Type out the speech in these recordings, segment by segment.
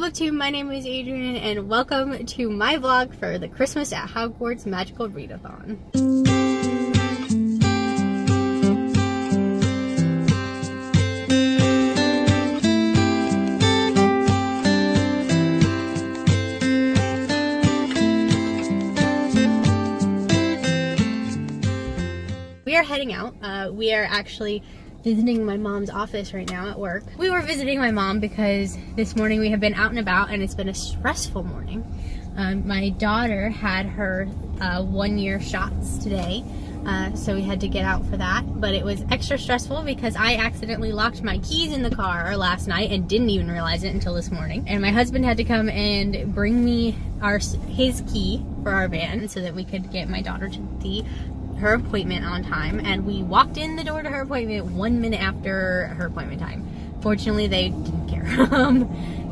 Booktube, my name is Adrian and welcome to my vlog for the Christmas at Hogwarts Magical Readathon. We are heading out. We are actually visiting my mom's office right now at work. We were visiting my mom because this morning we have been out and about and it's been a stressful morning. My daughter had her 1-year shots today, so we had to get out for that, but it was extra stressful because I accidentally locked my keys in the car last night and didn't even realize it until this morning, and my husband had to come and bring me his key for our van so that we could get my daughter to her appointment on time, and we walked in the door to her appointment 1 minute after her appointment time. Fortunately, they didn't care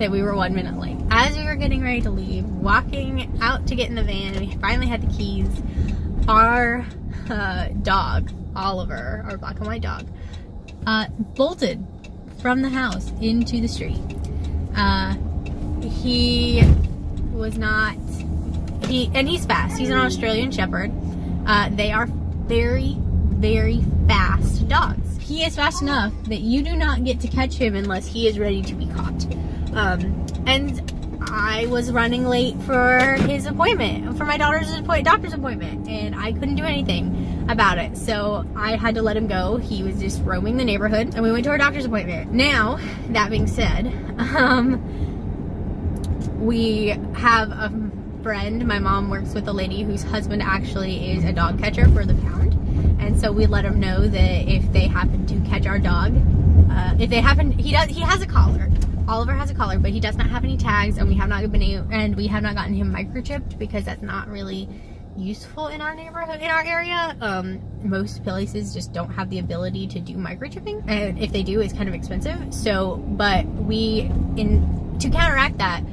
that we were 1 minute late. As we were getting ready to leave, walking out to get in the van, we finally had the keys. Our dog, Oliver, our black and white dog, bolted from the house into the street. He's fast. He's an Australian Shepherd. They are very, very fast dogs. He is fast enough that you do not get to catch him unless he is ready to be caught. And I was running late for his appointment, for my daughter's doctor's appointment, and I couldn't do anything about it. So I had to let him go. He was just roaming the neighborhood, and we went to our doctor's appointment. Now, that being said, we have a friend. My mom works with a lady whose husband actually is a dog catcher for the pound, and so we let him know that if they happen to catch our dog, he has a collar. Oliver has a collar, but he does not have any tags, and we have not gotten him microchipped because that's not really useful in our neighborhood, in our area. Most places just don't have the ability to do microchipping, and if they do, it's kind of expensive. So, but to counteract that,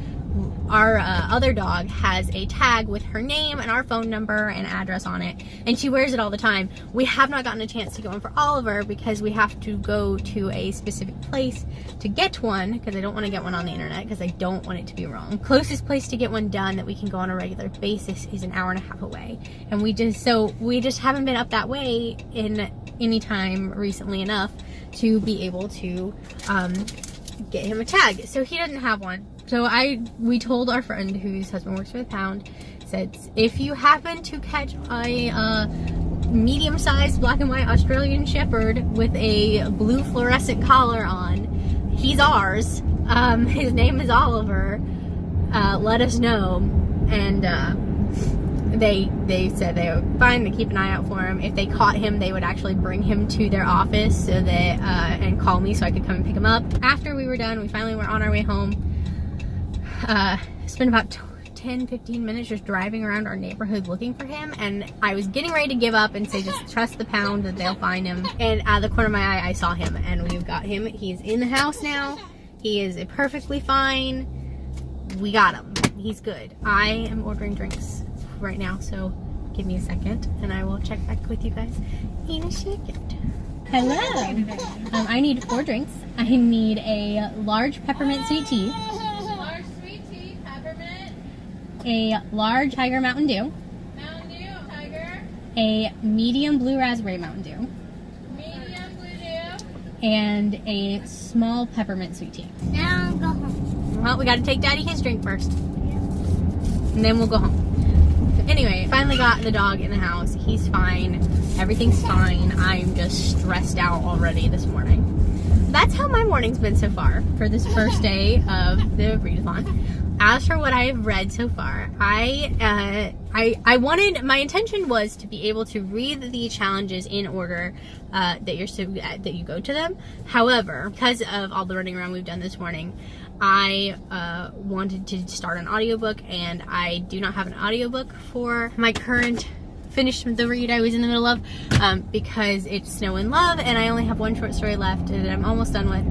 our other dog has a tag with her name and our phone number and address on it, and she wears it all the time. We have not gotten a chance to go in for Oliver because we have to go to a specific place to get one, because I don't want to get one on the internet because I don't want it to be wrong. Closest place to get one done that we can go on a regular basis is an hour and a half away, and we just haven't been up that way in any time recently enough to be able to get him a tag. So he doesn't have one. So we told our friend whose husband works for the pound, said if you happen to catch a medium-sized black and white Australian Shepherd with a blue fluorescent collar on, he's ours. His name is Oliver. Let us know. And they said they were fine. They keep an eye out for him. If they caught him, they would actually bring him to their office so that and call me so I could come and pick him up. After we were done, we finally were on our way home. Spent about 10-15 minutes just driving around our neighborhood looking for him, and I was getting ready to give up and say just trust the pound that they'll find him, and out of the corner of my eye I saw him, and we've got him. He's in the house now. He is perfectly fine. We got him. He's good. I am ordering drinks right now, so give me a second and I will check back with you guys in a second. Hello. I need 4 drinks. I need a large peppermint sweet tea, a large Tiger Mountain Dew, Tiger, a medium blue raspberry Mountain Dew, medium blue Dew, and a small peppermint sweet tea. Now go home. Well, we got to take Daddy his drink first, and then we'll go home. So anyway, finally got the dog in the house. He's fine. Everything's fine. I'm just stressed out already this morning. That's how my morning's been so far for this first day of the readathon. As for what I have read so far, my intention was to be able to read the challenges in order that you go to them. However, because of all the running around we've done this morning, I wanted to start an audiobook, and I do not have an audiobook for my current finish the read I was in the middle of, because it's Snow in Love, and I only have 1 short story left that I'm almost done with,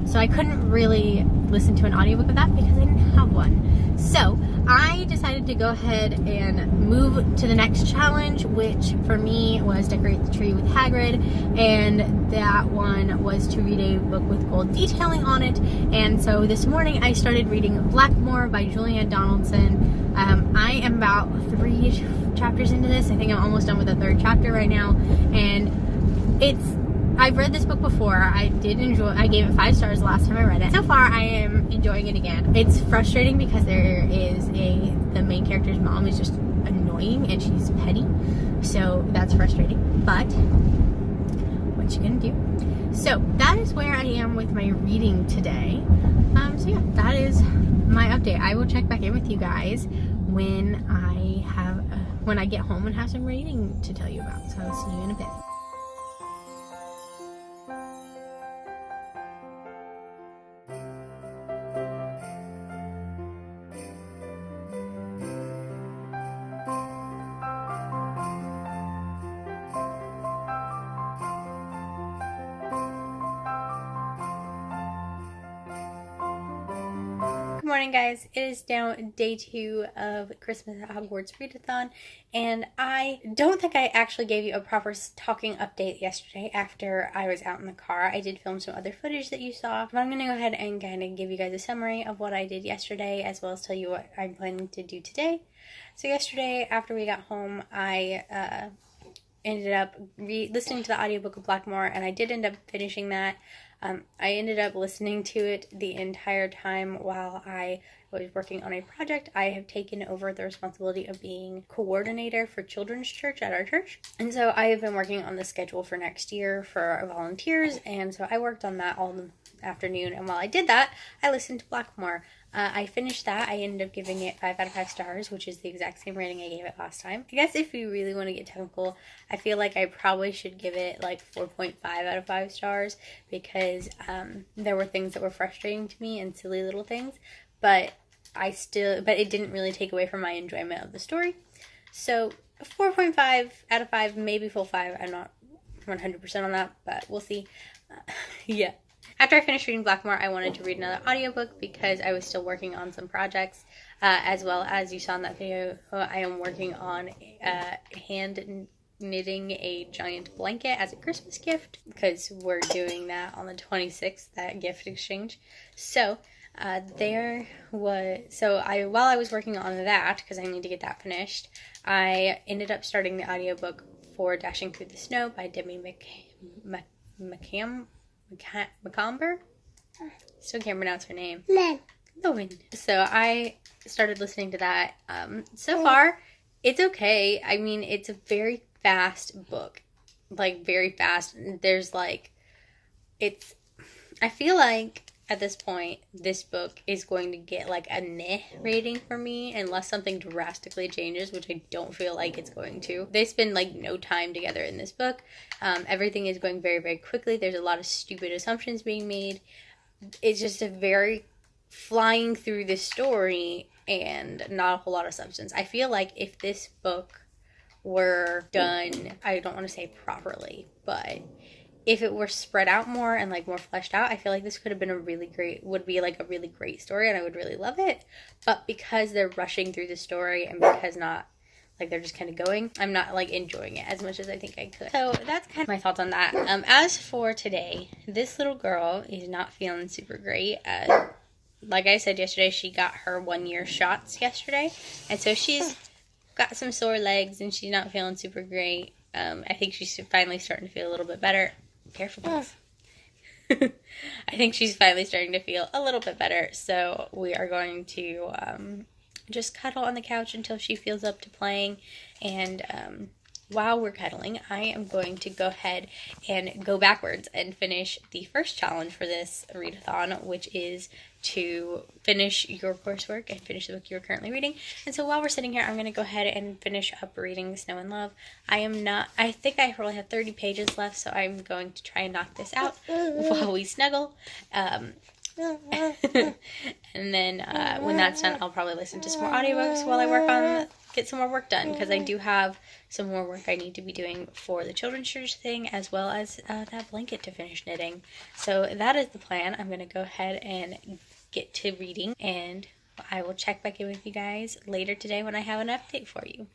So I couldn't really listen to an audiobook of that because I didn't have one. So I decided to go ahead and move to the next challenge, which for me was Decorate the Tree with Hagrid, and that one was to read a book with gold detailing on it. And so this morning I started reading Blackmore by Julia Donaldson. I am about 3 chapters into this. I think I'm almost done with the 3rd chapter right now, and I've read this book before. I did enjoy. I gave it 5 stars the last time I read it. So far, I am enjoying it again. It's frustrating because the main character's mom is just annoying and she's petty, so that's frustrating. But what you gonna do? So that is where I am with my reading today. So yeah, that is my update. I will check back in with you guys when I get home and have some reading to tell you about. So I'll see you in a bit. Good morning, guys. It is now day 2 of Christmas at Hogwarts Readathon, and I don't think I actually gave you a proper talking update yesterday after I was out in the car. I did film some other footage that you saw, but I'm going to go ahead and kind of give you guys a summary of what I did yesterday, as well as tell you what I'm planning to do today. So yesterday, after we got home, I ended up listening to the audiobook of Blackmore, and I did end up finishing that. I ended up listening to it the entire time while I was working on a project. I have taken over the responsibility of being coordinator for children's church at our church. And so I have been working on the schedule for next year for volunteers. And so I worked on that all the afternoon. And while I did that, I listened to Blackmore. I finished that. I ended up giving it 5 out of 5 stars, which is the exact same rating I gave it last time. I guess if you really want to get technical, I feel like I probably should give it like 4.5 out of 5 stars because there were things that were frustrating to me and silly little things, but it didn't really take away from my enjoyment of the story. So 4.5 out of 5, maybe full 5. I'm not 100% on that, but we'll see. Yeah. After I finished reading Blackmore, I wanted to read another audiobook because I was still working on some projects, as well as you saw in that video, I am working on hand knitting a giant blanket as a Christmas gift because we're doing that on the 26th, that gift exchange. So while I was working on that, because I need to get that finished, I ended up starting the audiobook for Dashing Through the Snow by Debbie McComber? Still can't pronounce her name. Lowen. So I started listening to that. So far, it's okay. I mean, it's a very fast book. Like, very fast. I feel like at this point, this book is going to get like a meh rating for me unless something drastically changes, which I don't feel like it's going to. They spend like no time together in this book. Everything is going very, very quickly. There's a lot of stupid assumptions being made. It's just a very flying through this story and not a whole lot of substance. I feel like if this book were done, I don't want to say properly, but if it were spread out more and like more fleshed out, I feel like this could have been a really great story, and I would really love it. But because they're rushing through the story and because they're just kind of going, I'm not like enjoying it as much as I think I could. So that's kind of my thoughts on that. As for today, this little girl is not feeling super great. Like I said yesterday, she got her 1-year shots yesterday, and so she's got some sore legs and she's not feeling super great. I think she's finally starting to feel a little bit better. Careful, please. I think she's finally starting to feel a little bit better, so we are going to just cuddle on the couch until she feels up to playing, and while we're cuddling, I am going to go ahead and go backwards and finish the first challenge for this readathon, which is to finish your coursework and finish the book you're currently reading. And so while we're sitting here, I'm going to go ahead and finish up reading Snow and Love. I think I probably have 30 pages left, so I'm going to try and knock this out while we snuggle. And then when that's done, I'll probably listen to some more audiobooks while I work on get some more work done, because I do have some more work I need to be doing for the children's church thing, as well as that blanket to finish knitting. So that is the plan. I'm going to go ahead and get to reading, and I will check back in with you guys later today when I have an update for you.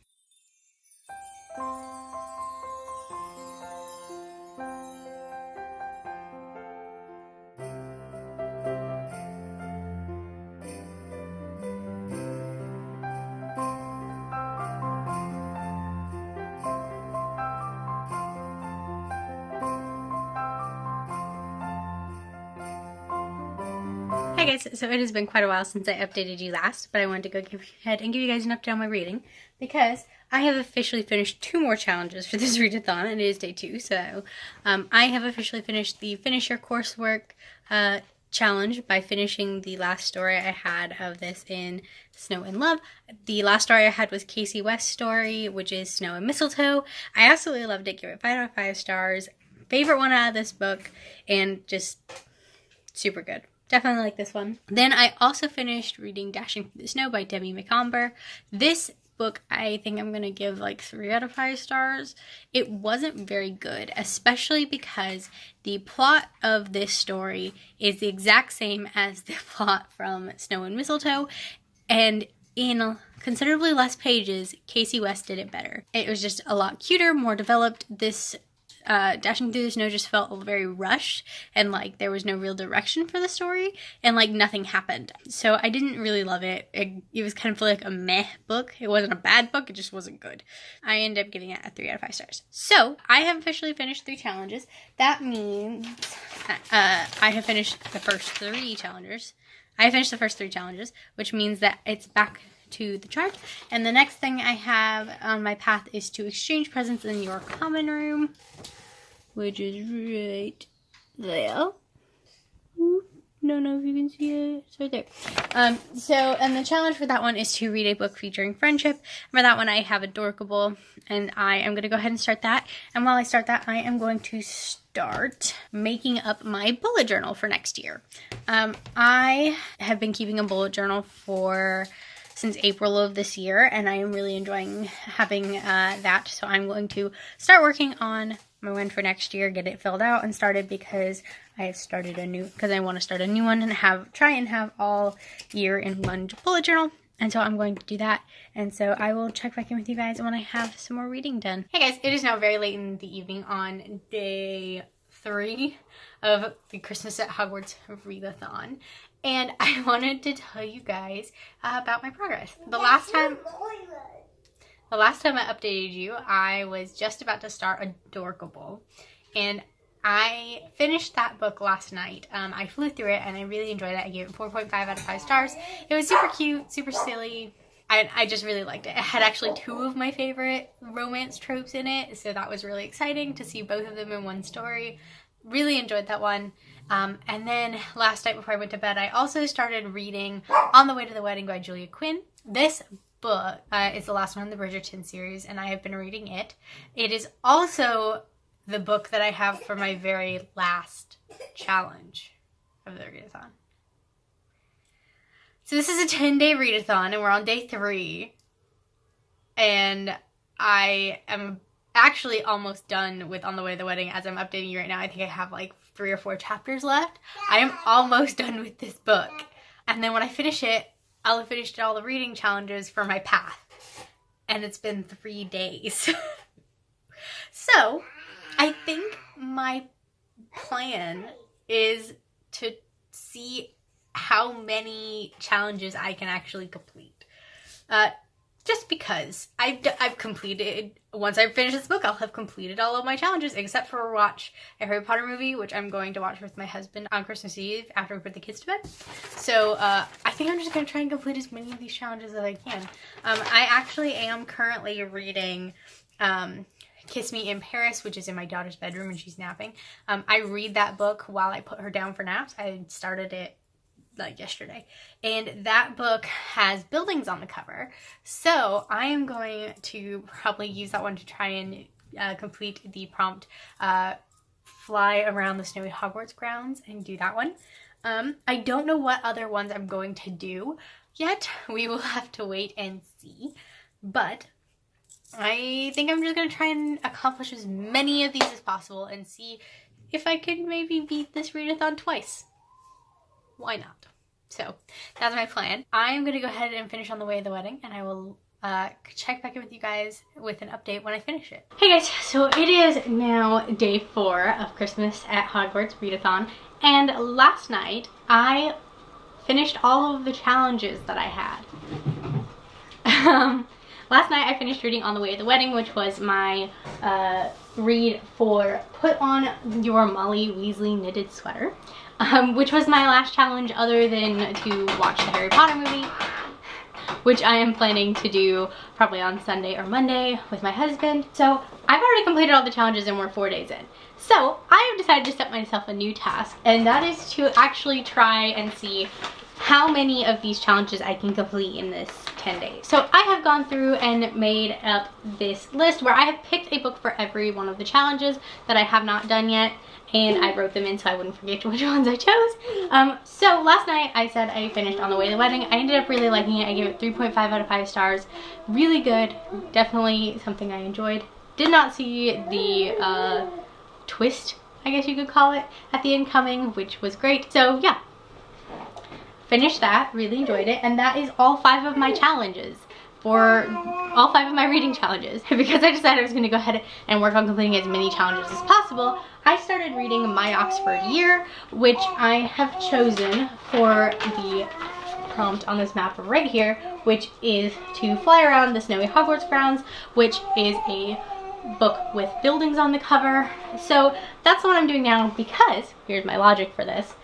Hey guys, so it has been quite a while since I updated you last, but I wanted to go ahead and give you guys an update on my reading, because I have officially finished 2 more challenges for this readathon, and it is day 2, so I have officially finished the Finish Your Coursework challenge by finishing the last story I had of this in Snow and Love. The last story I had was Casey West's story, which is Snow and Mistletoe. I absolutely loved it, give it 5 out of 5 stars. Favorite one out of this book, and just super good. Definitely like this one. Then I also finished reading Dashing Through the Snow by Debbie McComber. This book I think I'm going to give like 3 out of 5 stars. It wasn't very good, especially because the plot of this story is the exact same as the plot from Snow and Mistletoe, and in considerably less pages, Casey West did it better. It was just a lot cuter, more developed. This Dashing Through the Snow just felt very rushed, and like there was no real direction for the story, and like nothing happened. So I didn't really love it. It was kind of like a meh book. It wasn't a bad book, it just wasn't good. I ended up giving it a 3 out of 5 stars. So I have officially finished 3 challenges. That means I have finished the first 3 challenges. I finished the first 3 challenges, which means that it's back to the chart. And the next thing I have on my path is to exchange presents in your common room, which is right there. Don't know if you can see it. It's right there. And the challenge for that one is to read a book featuring friendship. For that one, I have Adorkable, and I am going to go ahead and start that. And while I start that, I am going to start making up my bullet journal for next year. I have been keeping a bullet journal since April of this year, and I am really enjoying having that. So I'm going to start working on my one for next year, get it filled out and started, because I have started because I want to start a new one and try and have all year in one bullet journal. And so I'm going to do that. And so I will check back in with you guys when I have some more reading done. Hey guys, it is now very late in the evening on day 3 of the Christmas at Hogwarts readathon. And I wanted to tell you guys about my progress. The last time I updated you, I was just about to start Adorkable, and I finished that book last night. I flew through it, and I really enjoyed it. I gave it 4.5 out of 5 stars. It was super cute, super silly. I just really liked it. It had actually 2 of my favorite romance tropes in it, so that was really exciting to see both of them in one story. Really enjoyed that one. And then last night before I went to bed, I also started reading On the Way to the Wedding by Julia Quinn. This book is the last one in the Bridgerton series, and I have been reading it. It is also the book that I have for my very last challenge of the readathon. So this is a 10-day readathon, and we're on day 3. And I am actually almost done with On the Way to the Wedding as I'm updating you right now. I think I have like 3 or 4 chapters left. I am almost done with this book. And then when I finish it, I'll have finished all the reading challenges for my path. And it's been 3 days. So I think my plan is to see how many challenges I can actually complete. Just because I've completed, once I finish this book, I'll have completed all of my challenges, except for watch a Harry Potter movie, which I'm going to watch with my husband on Christmas Eve after we put the kids to bed. So I think I'm just going to try and complete as many of these challenges as I can. I actually am currently reading Kiss Me in Paris, which is in my daughter's bedroom and she's napping. I read that book while I put her down for naps. I started it like yesterday, and that book has buildings on the cover, so I am going to probably use that one to try and complete the prompt, fly around the snowy Hogwarts grounds, and do that one. I don't know what other ones I'm going to do yet. We will have to wait and see, but I think I'm just gonna try and accomplish as many of these as possible and see if I can maybe beat this readathon twice. Why not? So that's my plan. I'm gonna go ahead and finish On the Way of the Wedding, and I will check back in with you guys with an update when I finish it. Hey guys, so it is now day 4 of Christmas at Hogwarts readathon, and last night I finished all of the challenges that I had. Last night I finished reading On the Way of the Wedding, which was my read for Put On Your Molly Weasley Knitted Sweater, which was my last challenge other than to watch the Harry Potter movie, which I am planning to do probably on Sunday or Monday with my husband. So I've already completed all the challenges and we're 4 days in. So I have decided to set myself a new task, and that is to actually try and see how many of these challenges I can complete in this 10 days. So I have gone through and made up this list where I have picked a book for every one of the challenges that I have not done yet, and I wrote them in so I wouldn't forget which ones I chose. So last night I said I finished On the Way of the Wedding. I ended up really liking it. I gave it 3.5 out of 5 stars. Really good. Definitely something I enjoyed. Did not see the twist, I guess you could call it, at the end coming, which was great. So yeah, finished that, really enjoyed it, and that is all 5 of my challenges. For all 5 of my reading challenges. Because I decided I was going to go ahead and work on completing as many challenges as possible, I started reading My Oxford Year, which I have chosen for the prompt on this map right here, which is to fly around the snowy Hogwarts grounds, which is a book with buildings on the cover. So that's what I'm doing now, because here's my logic for this.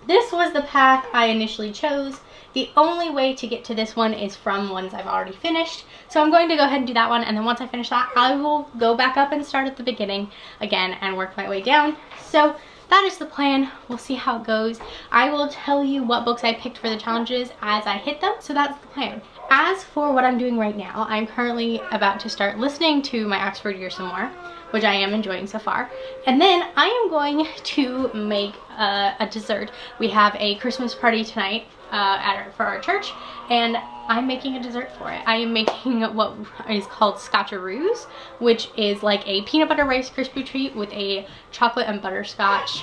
This was the path I initially chose. The only way to get to this one is from ones I've already finished. So I'm going to go ahead and do that one, and then once I finish that, I will go back up and start at the beginning again and work my way down. So that is the plan. We'll see how it goes. I will tell you what books I picked for the challenges as I hit them. So that's the plan. As for what I'm doing right now, I'm currently about to start listening to My Oxford Year some more, which I am enjoying so far. And then I am going to make a dessert. We have a Christmas party tonight for our church, and I'm making a dessert for it. I am making what is called scotcheroos, which is like a peanut butter Rice Krispie treat with a chocolate and butterscotch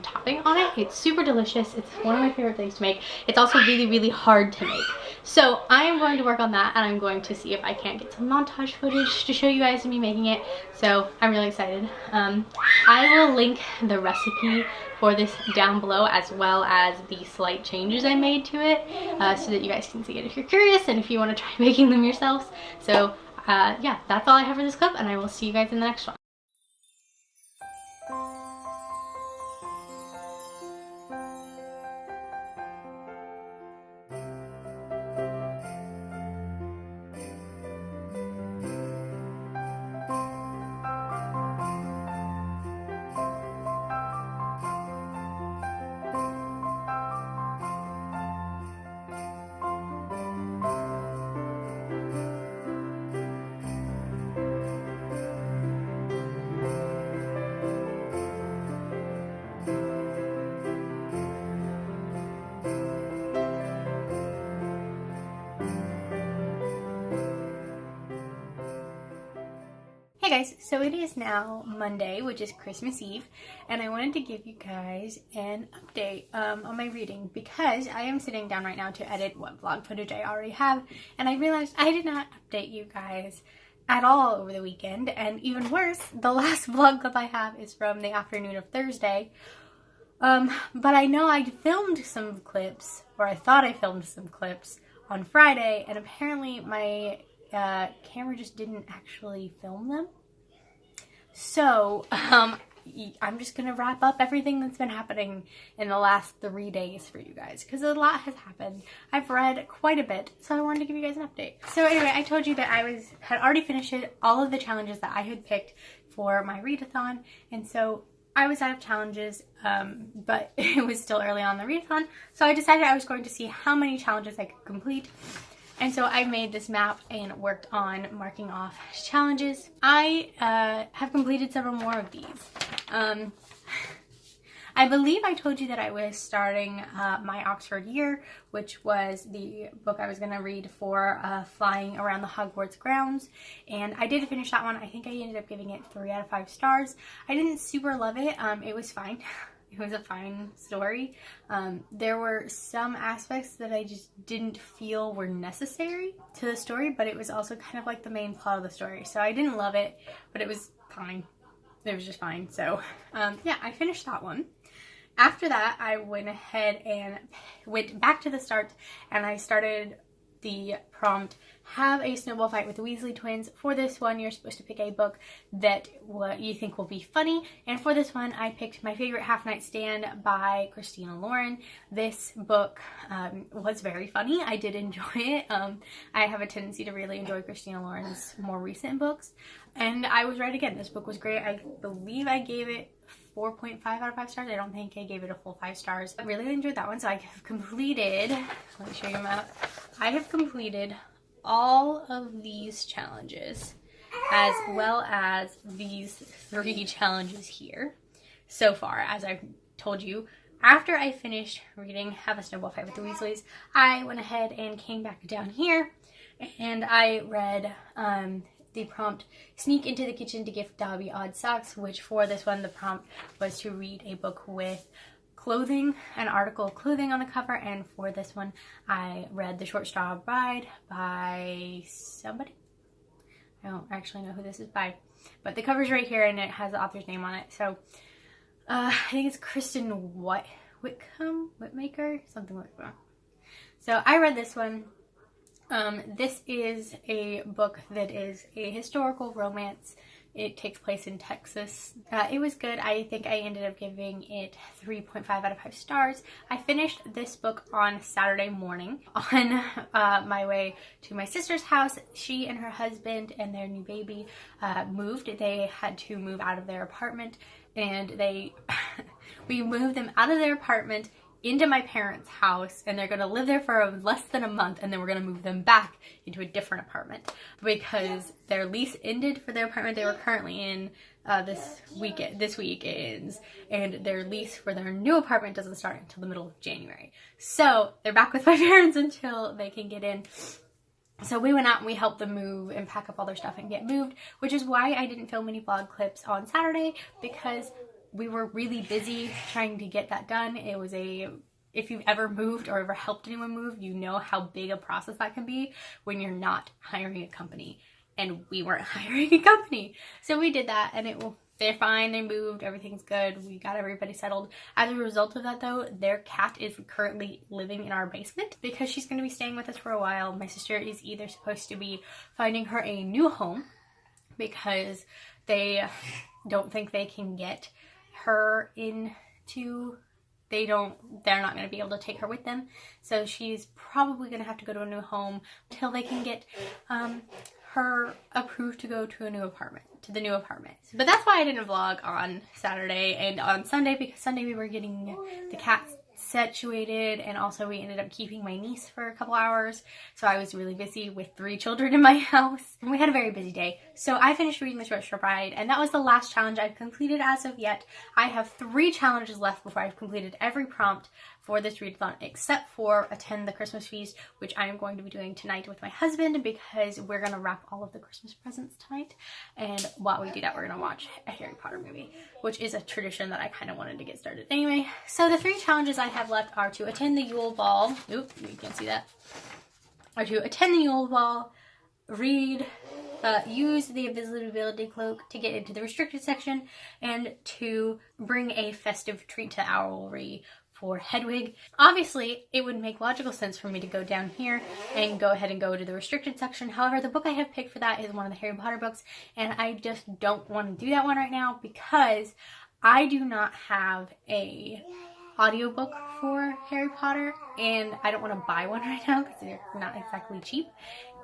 topping on it. It's super delicious. It's one of my favorite things to make. It's also really, really hard to make. So I am going to work on that, and I'm going to see if I can't get some montage footage to show you guys of me making it. So I'm really excited. I will link the recipe for this down below, as well as the slight changes I made to it, so that you guys can see it if you're curious and if you want to try making them yourselves. So yeah, that's all I have for this clip, and I will see you guys in the next one. Hey guys, so it is now Monday, which is Christmas Eve, and I wanted to give you guys an update on my reading, because I am sitting down right now to edit what vlog footage I already have, and I realized I did not update you guys at all over the weekend, and even worse, the last vlog clip I have is from the afternoon of Thursday. But I know I filmed some clips, or I thought I filmed some clips on Friday, and apparently my camera just didn't actually film them. So I'm just gonna wrap up everything that's been happening in the last 3 days for you guys, because a lot has happened. I've read quite a bit, so I wanted to give you guys an update. So anyway, I told you that I had already finished all of the challenges that I had picked for my readathon, and so I was out of challenges, but it was still early on in the readathon, so I decided I was going to see how many challenges I could complete. And so I made this map and worked on marking off challenges. I have completed several more of these. I believe I told you that I was starting my Oxford Year, which was the book I was going to read for flying around the Hogwarts grounds, and I did finish that one. I think I ended up giving it 3 out of 5 stars. I didn't super love it. It was fine. It was a fine story. There were some aspects that I just didn't feel were necessary to the story, but it was also kind of like the main plot of the story. So I didn't love it, but it was fine. It was just fine. So yeah, I finished that one. After that, I went ahead and went back to the start, and I started the prompt, have a snowball fight with the Weasley twins. For this one, you're supposed to pick a book that what you think will be funny, and for this one, I picked My Favorite Half Night Stand by Christina Lauren. This book was very funny. I did enjoy it. I have a tendency to really enjoy Christina Lauren's more recent books, and I was right again. This book was great. I believe I gave it 4.5 out of 5 stars. I don't think I gave it a full 5 stars. I really enjoyed that one. So I have completed, let me show you them out. I have completed all of these challenges as well as these 3 challenges here so far. As I told you, after I finished reading Have a Snowball Fight with the Weasleys, I went ahead and came back down here and I read the prompt, Sneak into the Kitchen to Gift Dobby Odd Socks, which for this one, the prompt was to read a book with clothing, an article of clothing on the cover, and for this one, I read The Short Straw Bride by somebody. I don't actually know who this is by, but the cover's right here and it has the author's name on it. So I think it's Kristen Whitmaker, something like that. So I read this one. This is a book that is a historical romance. It takes place in Texas. It was good. I think I ended up giving it 3.5 out of 5 stars. I finished this book on Saturday morning on my way to my sister's house. She and her husband and their new baby moved. They had to move out of their apartment, and we moved them out of their apartment into my parents' house, and they're going to live there for less than a month, and then we're going to move them back into a different apartment because their lease ended for their apartment they were currently in this week ends, and their lease for their new apartment doesn't start until the middle of January. So they're back with my parents until they can get in. So we went out and we helped them move and pack up all their stuff and get moved, which is why I didn't film any vlog clips on Saturday, because we were really busy trying to get that done. It was if you've ever moved or ever helped anyone move, you know how big a process that can be when you're not hiring a company. And we weren't hiring a company. So we did that, and they're fine, they moved, everything's good, we got everybody settled. As a result of that though, their cat is currently living in our basement because she's going to be staying with us for a while. My sister is either supposed to be finding her a new home because they don't think they can get her into, they're not going to be able to take her with them, so she's probably going to have to go to a new home until they can get her approved to go to the new apartment. But that's why I didn't vlog on Saturday and on Sunday, because Sunday we were getting the cat situated, and also we ended up keeping my niece for a couple hours, so I was really busy with 3 children in my house, and we had a very busy day. So I finished reading The Short Straw Bride, and that was the last challenge I've completed as of yet. I have 3 challenges left before I've completed every prompt for this readathon, except for attend the Christmas feast, which I am going to be doing tonight with my husband, because we're going to wrap all of the Christmas presents tonight, and while we do that, we're going to watch a Harry Potter movie, which is a tradition that I kind of wanted to get started anyway. So the 3 challenges I have left are to attend the Yule Ball, you can't see that, or to attend the Yule Ball, read, use the invisibility cloak to get into the restricted section, and to bring a festive treat to Owlry for Hedwig. Obviously, it would make logical sense for me to go down here and go ahead and go to the restricted section. However, the book I have picked for that is one of the Harry Potter books, and I just don't want to do that one right now because I do not have a audiobook for Harry Potter, and I don't want to buy one right now because they're not exactly cheap,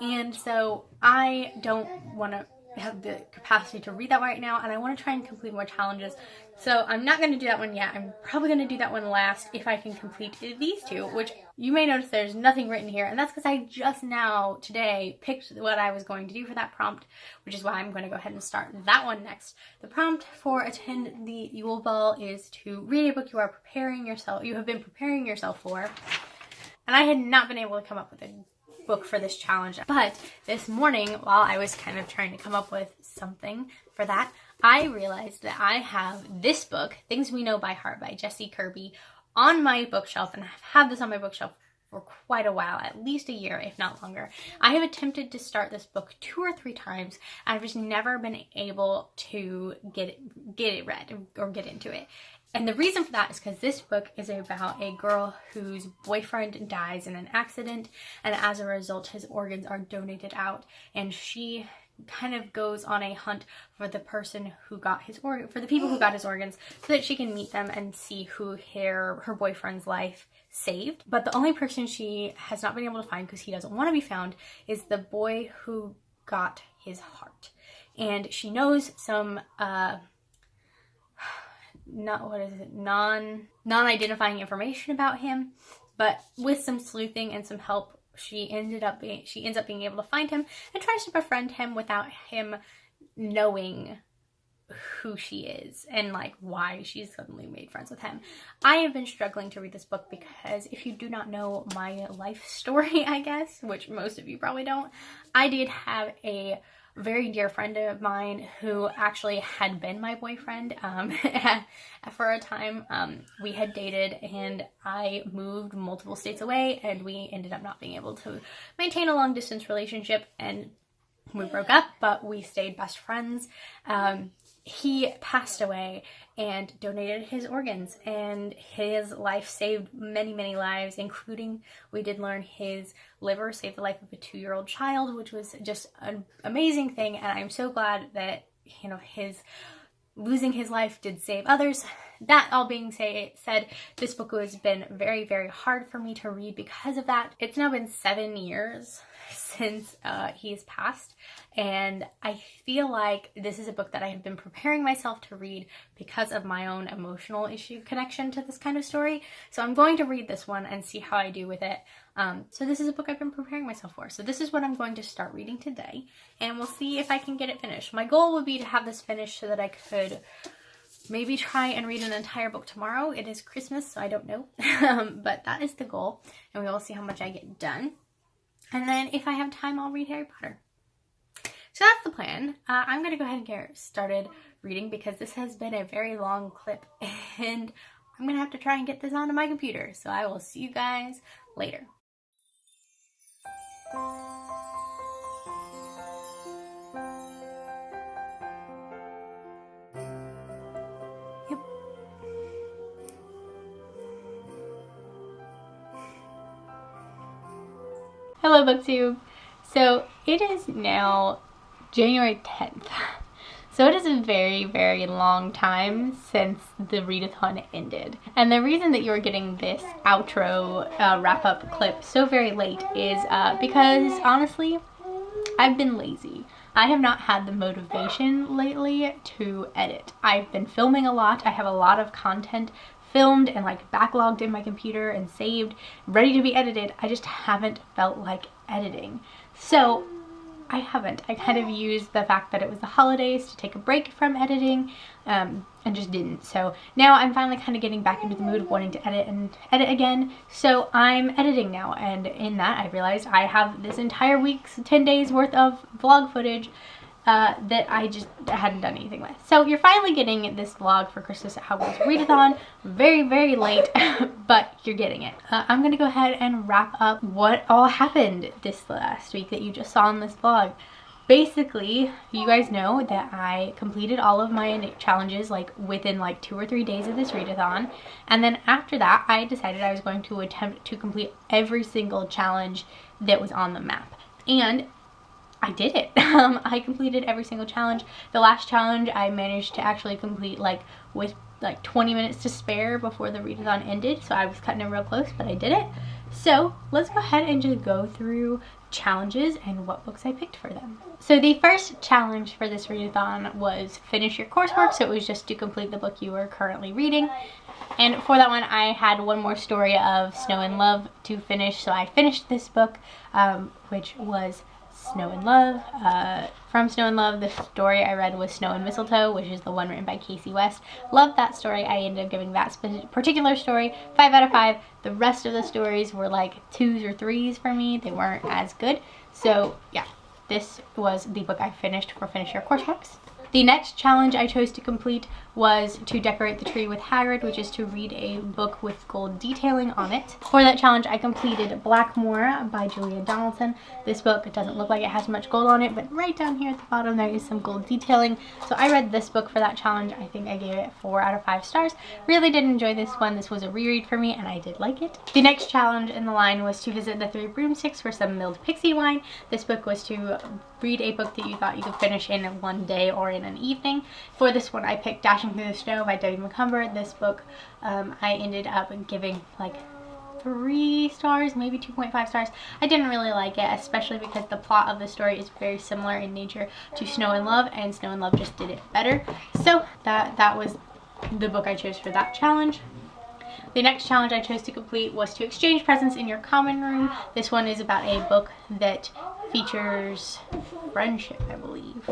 and so I don't want to have the capacity to read that right now, and I want to try and complete more challenges. So I'm not going to do that one yet. I'm probably going to do that one last if I can complete these two, which you may notice there's nothing written here, and that's because I just now today picked what I was going to do for that prompt, which is why I'm going to go ahead and start that one next. The prompt for Attend the Yule Ball is to read a book you have been preparing yourself for, and I had not been able to come up with a book for this challenge, but this morning while I was kind of trying to come up with something for that, I realized that I have this book, Things We Know by Heart by Jessie Kirby, on my bookshelf, and I've had this on my bookshelf for quite a while, at least a year, if not longer. I have attempted to start this book 2 or 3 times, and I've just never been able to get it read or get into it. And the reason for that is because this book is about a girl whose boyfriend dies in an accident, and as a result his organs are donated out, and she kind of goes on a hunt for the person who got his for the people who got his organs, so that she can meet them and see who her boyfriend's life saved. But the only person she has not been able to find, because he doesn't want to be found, is the boy who got his heart. And she knows some non-identifying information about him, but with some sleuthing and some help she ends up being able to find him and tries to befriend him without him knowing who she is and like why she's suddenly made friends with him. I have been struggling to read this book because if you do not know my life story, I guess, which most of you probably don't, I did have a very dear friend of mine who actually had been my boyfriend for a time. We had dated, and I moved multiple states away, and we ended up not being able to maintain a long distance relationship, and we broke up, but we stayed best friends. He passed away and donated his organs, and his life saved many, many lives, including, we did learn, his liver saved the life of a 2-year-old child, which was just an amazing thing. And I'm so glad that, you know, losing his life did save others. That all being said, this book has been very, very hard for me to read because of that. It's now been 7 years since he's passed, and I feel like this is a book that I have been preparing myself to read because of my own emotional connection to this kind of story. So I'm going to read this one and see how I do with it. So this is a book I've been preparing myself for. So this is what I'm going to start reading today, and we'll see if I can get it finished. My goal would be to have this finished so that I could maybe try and read an entire book tomorrow. It is Christmas, so I don't know, but that is the goal, and we will see how much I get done. And then if I have time, I'll read Harry Potter. So that's the plan. I'm going to go ahead and get started reading because this has been a very long clip, and I'm going to have to try and get this onto my computer. So I will see you guys later. Hello BookTube! So it is now January 10th. So it is a very, very long time since the readathon ended. And the reason that you're getting this outro wrap-up clip so very late is because honestly, I've been lazy. I have not had the motivation lately to edit. I've been filming a lot. I have a lot of content filmed and like backlogged in my computer and saved, ready to be edited. I just haven't felt like editing. So I haven't. I kind of used the fact that it was the holidays to take a break from editing and just didn't. So now I'm finally kind of getting back into the mood of wanting to edit again. So I'm editing now, and in that I realized I have this entire week's 10 days worth of vlog footage that I just hadn't done anything with. So you're finally getting this vlog for Christmas at Hogwarts readathon. Very, very late, but you're getting it. I'm gonna go ahead and wrap up what all happened this last week that you just saw in this vlog. Basically, you guys know that I completed all of my challenges like within like 2 or 3 days of this readathon, and then after that I decided I was going to attempt to complete every single challenge that was on the map, and I did it. I completed every single challenge. The last challenge I managed to actually complete like with like 20 minutes to spare before the readathon ended, so I was cutting it real close, but I did it. So let's go ahead and just go through challenges and what books I picked for them. So the first challenge for this readathon was finish your coursework, so it was just to complete the book you were currently reading. And for that one, I had one more story of Snow in Love to finish, so I finished this book, which was Snow in Love. From Snow in Love, the story I read was Snow and Mistletoe, which is the one written by Casey West. Loved that story. I ended up giving that particular story 5 out of 5. The rest of the stories were like 2s or 3s for me. They weren't as good. So yeah, this was the book I finished for Finish Your Courseworks. The next challenge I chose to complete was to decorate the tree with Hagrid, which is to read a book with gold detailing on it. For that challenge, I completed Blackmore by Julia Donaldson. This book, it doesn't look like it has much gold on it, but right down here at the bottom there is some gold detailing. So I read this book for that challenge. I think I gave it 4 out of 5 stars. Really did enjoy this one. This was a reread for me, and I did like it. The next challenge in the line was to visit the 3 broomsticks for some milled pixie wine. This book was to read a book that you thought you could finish in one day or in an evening. For this one, I picked Dashing Through the Snow by Debbie McCumber. This book I ended up giving like 3 stars, maybe 2.5 stars. I didn't really like it, especially because the plot of the story is very similar in nature to Snow in Love, and Snow in Love just did it better. So that was the book I chose for that challenge. The next challenge I chose to complete was to exchange presents in your common room. This one is about a book that features friendship, I believe.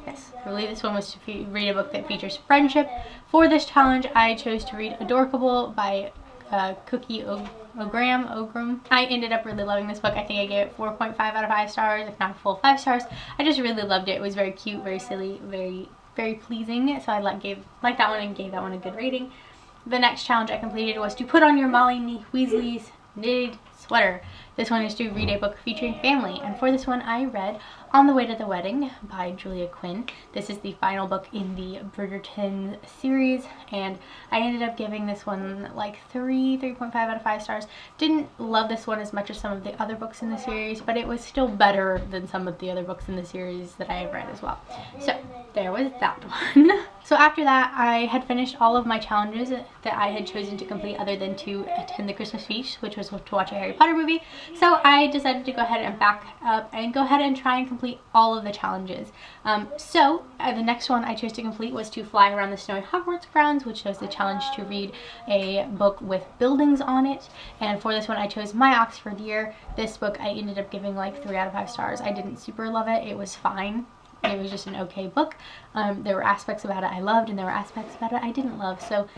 Yes, I believe this one was to read a book that features friendship. For this challenge, I chose to read Adorkable by Cookie Ogram. I ended up really loving this book. I think I gave it 4.5 out of 5 stars, if not a full 5 stars. I just really loved it. It was very cute, very silly, very pleasing. So I liked that one and gave that one a good rating. The next challenge I completed was to put on your Molly Weasley's knitted sweater. This one is to read a book featuring family, and for this one I read On the Way to the Wedding by Julia Quinn. This is the final book in the Bridgerton series, and I ended up giving this one like 3.5 out of 5 stars. Didn't love this one as much as some of the other books in the series, but it was still better than some of the other books in the series that I have read as well. So there was that one. So after that, I had finished all of my challenges that I had chosen to complete other than to attend the Christmas feast, which was to watch a Harry Potter movie. So I decided to go ahead and back up and go ahead and try and complete all of the challenges. The next one I chose to complete was to fly around the snowy Hogwarts grounds, which was the challenge to read a book with buildings on it. And for this one, I chose My Oxford Year. This book I ended up giving like 3 out of 5 stars. I didn't super love it. It was fine. It was just an okay book. There were aspects about it I loved, and there were aspects about it I didn't love, so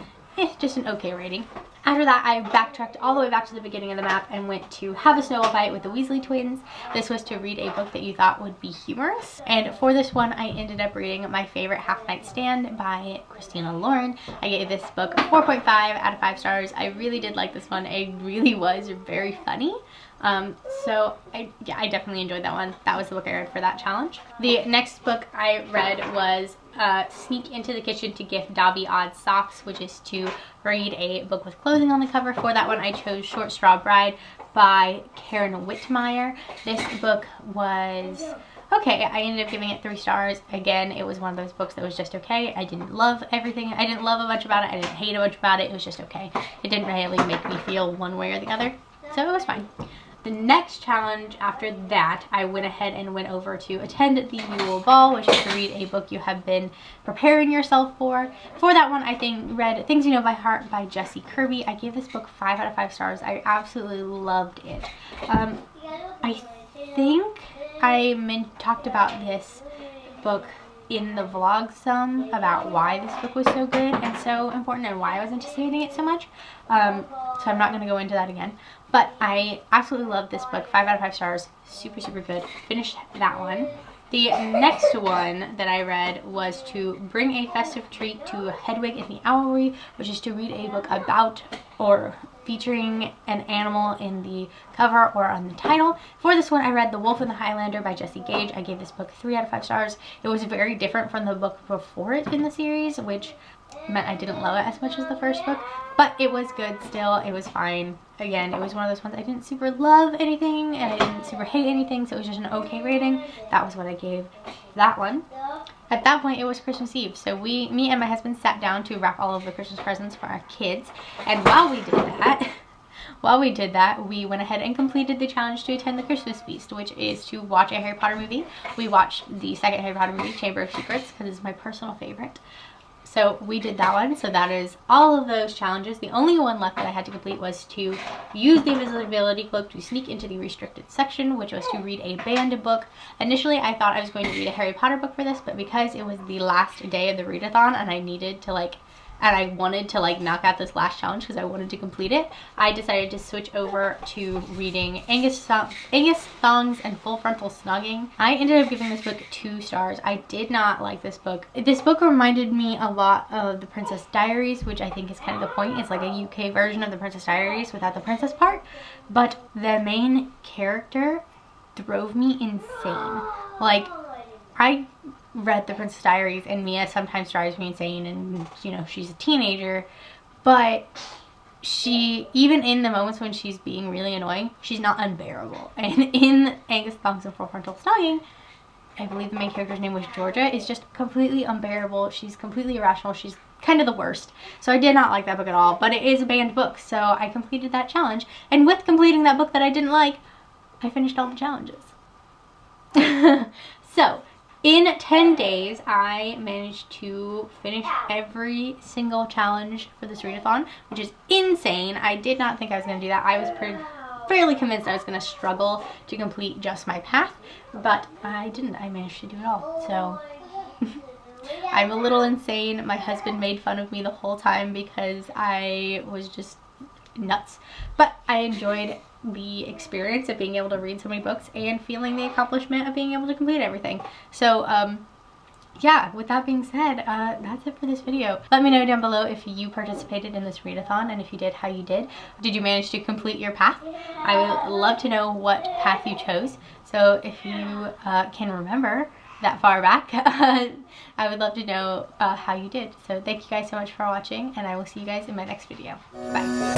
just an okay rating. After that, I backtracked all the way back to the beginning of the map and went to Have a Snowball Fight with the Weasley twins. This was to read a book that you thought would be humorous, and for this one I ended up reading My Favorite Half Night Stand by Christina Lauren. I gave this book 4.5 out of 5 stars. I really did like this one. It really was very funny. So I definitely enjoyed that one. That was the book I read for that challenge. The next book I read was Sneak into the Kitchen to Gift Dobby Odd Socks, which is to read a book with clothing on the cover. For that one I chose Short Straw Bride by Karen Whitmire. This book was okay. I ended up giving it 3 stars. Again, it was one of those books that was just okay. I didn't love everything. I didn't love a bunch about it. I didn't hate a bunch about it. It was just okay. It didn't really make me feel one way or the other. So it was fine. The next challenge after that, I went ahead and went over to attend the Yule Ball, which is to read a book you have been preparing yourself for. For that one, I read Things You Know by Heart by Jessie Kirby. I gave this book 5 out of 5 stars. I absolutely loved it. I think I talked about this book in the vlog some about why this book was so good and so important and why I was anticipating it so much. So I'm not going to go into that again. But I absolutely loved this book. 5 out of 5 stars. Super, super good. Finished that one. The next one that I read was to bring a festive treat to Hedwig and the Owlry, which is to read a book about or featuring an animal in the cover or on the title. For this one, I read The Wolf and the Highlander by Jessie Gage. I gave this book 3 out of 5 stars. It was very different from the book before it in the series, which meant I didn't love it as much as the first book, but it was good still. It was fine. Again, it was one of those ones I didn't super love anything and I didn't super hate anything, so it was just an okay rating. That was what I gave that one. At that point, it was Christmas Eve, so me and my husband sat down to wrap all of the Christmas presents for our kids, and while we did that, while we did that, we went ahead and completed the challenge to attend the Christmas feast, which is to watch a Harry Potter movie. We watched the second Harry Potter movie, Chamber of Secrets, because it's my personal favorite. So we did that one. So that is all of those challenges. The only one left that I had to complete was to use the invisibility cloak to sneak into the restricted section, which was to read a banned book. Initially, I thought I was going to read a Harry Potter book for this, but because it was the last day of the readathon and I needed to I wanted to knock out this last challenge because I wanted to complete it, I decided to switch over to reading Angus Thongs and Full Frontal Snogging. I ended up giving this book 2 stars. I did not like this book. This book reminded me a lot of The Princess Diaries, which I think is kind of the point. It's like a UK version of The Princess Diaries without the princess part, but the main character drove me insane. I read The Princess Diaries and Mia sometimes drives me insane, and you know, she's a teenager, but she, even in the moments when she's being really annoying, she's not unbearable. And in Angus Thongs and Full Frontal Snogging, I believe the main character's name was Georgia, is just completely unbearable. She's completely irrational. She's kind of the worst. So I did not like that book at all, but it is a banned book, so I completed that challenge. And with completing that book that I didn't like, I finished all the challenges. So in 10 days, I managed to finish every single challenge for this readathon, which is insane. I did not think I was going to do that. I was fairly convinced I was going to struggle to complete just my path, but I didn't. I managed to do it all. So I'm a little insane. My husband made fun of me the whole time because I was just nuts, but I enjoyed the experience of being able to read so many books and feeling the accomplishment of being able to complete everything. So yeah, with that being said, that's it for this video. Let me know down below if you participated in this readathon, and if you did, how you did. Did you manage to complete your path? I would love to know what path you chose. So if you can remember that far back, I would love to know how you did. So thank you guys so much for watching, and I will see you guys in my next video. Bye.